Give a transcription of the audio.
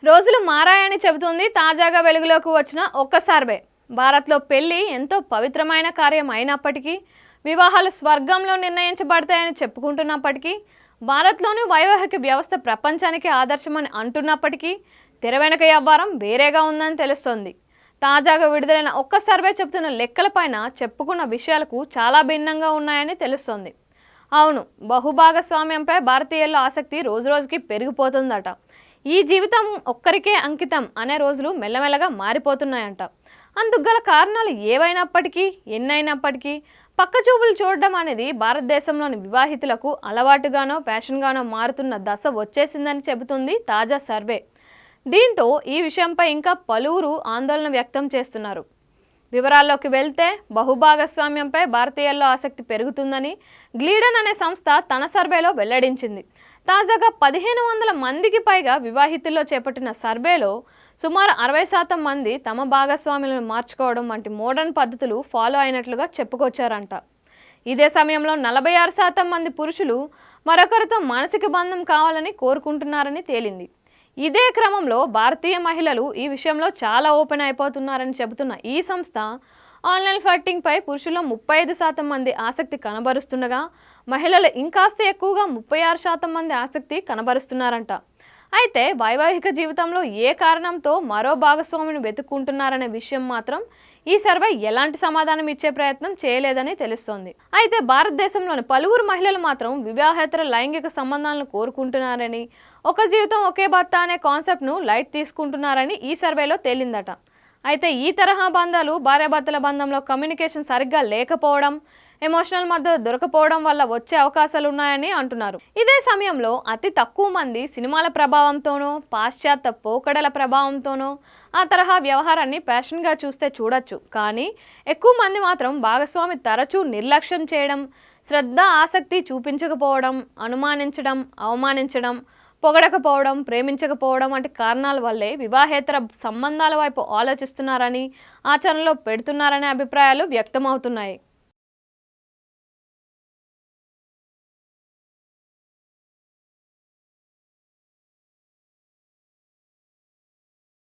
రోజులు మారాయని చెబుతుంది తాజాగా వెలుగులోకి వచ్చిన ఒక్క సర్వే. భారత్లో పెళ్లి ఎంతో పవిత్రమైన కార్యం అయినప్పటికీ, వివాహాలు స్వర్గంలో నిర్ణయించబడతాయని చెప్పుకుంటున్నప్పటికీ, భారత్లోని వైవాహిక వ్యవస్థ ప్రపంచానికి ఆదర్శమని అంటున్నప్పటికీ, తెర వెనక వ్యవహారం వేరేగా ఉందని తెలుస్తోంది. తాజాగా విడుదలైన ఒక్క సర్వే చెబుతున్న లెక్కలపైన చెప్పుకున్న విషయాలకు చాలా భిన్నంగా ఉన్నాయని తెలుస్తోంది. అవును, బహుభాగస్వామ్యంపై భారతీయుల ఆసక్తి రోజురోజుకి పెరిగిపోతుందట. ఈ జీవితం ఒక్కరికే అంకితం అనే రోజులు మెల్లమెల్లగా మారిపోతున్నాయంట. అందుకు గల కారణాలు ఏవైనప్పటికీ, ఎన్నైనప్పటికీ పక్కచూపులు చూడడం అనేది భారతదేశంలోని వివాహితులకు అలవాటుగానో ఫ్యాషన్గానో మారుతున్న దశ వచ్చేసిందని చెబుతుంది తాజా సర్వే. దీంతో ఈ విషయంపై ఇంకా పలువురు ఆందోళన వ్యక్తం చేస్తున్నారు. వివరాల్లోకి వెళ్తే, బహుభాగస్వామ్యంపై భారతీయుల్లో ఆసక్తి పెరుగుతుందని గ్లీడన్ అనే సంస్థ తన సర్వేలో వెల్లడించింది. తాజాగా 1500 మందికి పైగా వివాహితుల్లో చేపట్టిన సర్వేలో సుమారు 60% మంది తమ భాగస్వాములను మార్చుకోవడం వంటి మోడర్న్ పద్ధతులు ఫాలో అయినట్లుగా చెప్పుకొచ్చారంట. ఇదే సమయంలో 46% మంది పురుషులు మరొకరితో మానసిక బంధం కావాలని కోరుకుంటున్నారని తేలింది. ఇదే క్రమంలో భారతీయ మహిళలు ఈ విషయంలో చాలా ఓపెన్ అయిపోతున్నారని చెబుతున్న ఈ సంస్థ, ఆన్లైన్ ఫ్లర్టింగ్పై పురుషుల్లో 35% మంది ఆసక్తి కనబరుస్తుండగా, మహిళలు ఇంకాస్త ఎక్కువగా 36% మంది ఆసక్తి కనబరుస్తున్నారంట. అయితే వైవాహిక జీవితంలో ఏ కారణంతో మరో భాగస్వామిని వెతుక్కుంటున్నారనే విషయం మాత్రం ఈ సర్వే ఎలాంటి సమాధానం ఇచ్చే ప్రయత్నం చేయలేదని తెలుస్తోంది. అయితే భారతదేశంలోని పలువురు మహిళలు మాత్రం వివాహేతర లైంగిక సంబంధాలను కోరుకుంటున్నారని, ఒక జీవితం ఒకే భర్త అనే కాన్సెప్ట్ను లైట్ తీసుకుంటున్నారని ఈ సర్వేలో తేలిందట. అయితే ఈ తరహా బంధాలు, భార్యాభర్తల బంధంలో కమ్యూనికేషన్ సరిగ్గా లేకపోవడం, ఎమోషనల్ మద్దతు దొరకపోవడం వల్ల వచ్చే అవకాశాలు ఉన్నాయని అంటున్నారు. ఇదే సమయంలో అతి తక్కువ మంది సినిమాల ప్రభావంతోనో, పాశ్చాత్య పోకడల ప్రభావంతోనో ఆ తరహా వ్యవహారాన్ని ప్యాషన్గా చూస్తే చూడొచ్చు. కానీ ఎక్కువ మంది మాత్రం భాగస్వామి తరచూ నిర్లక్ష్యం చేయడం, శ్రద్ధ ఆసక్తి చూపించకపోవడం, అనుమానించడం, అవమానించడం, పొగడకపోవడం, ప్రేమించకపోవడం వంటి కారణాల వల్లే వివాహేతర సంబంధాల వైపు ఆలోచిస్తున్నారని, ఆచరణలో పెడుతున్నారనే అభిప్రాయాలు వ్యక్తమవుతున్నాయి.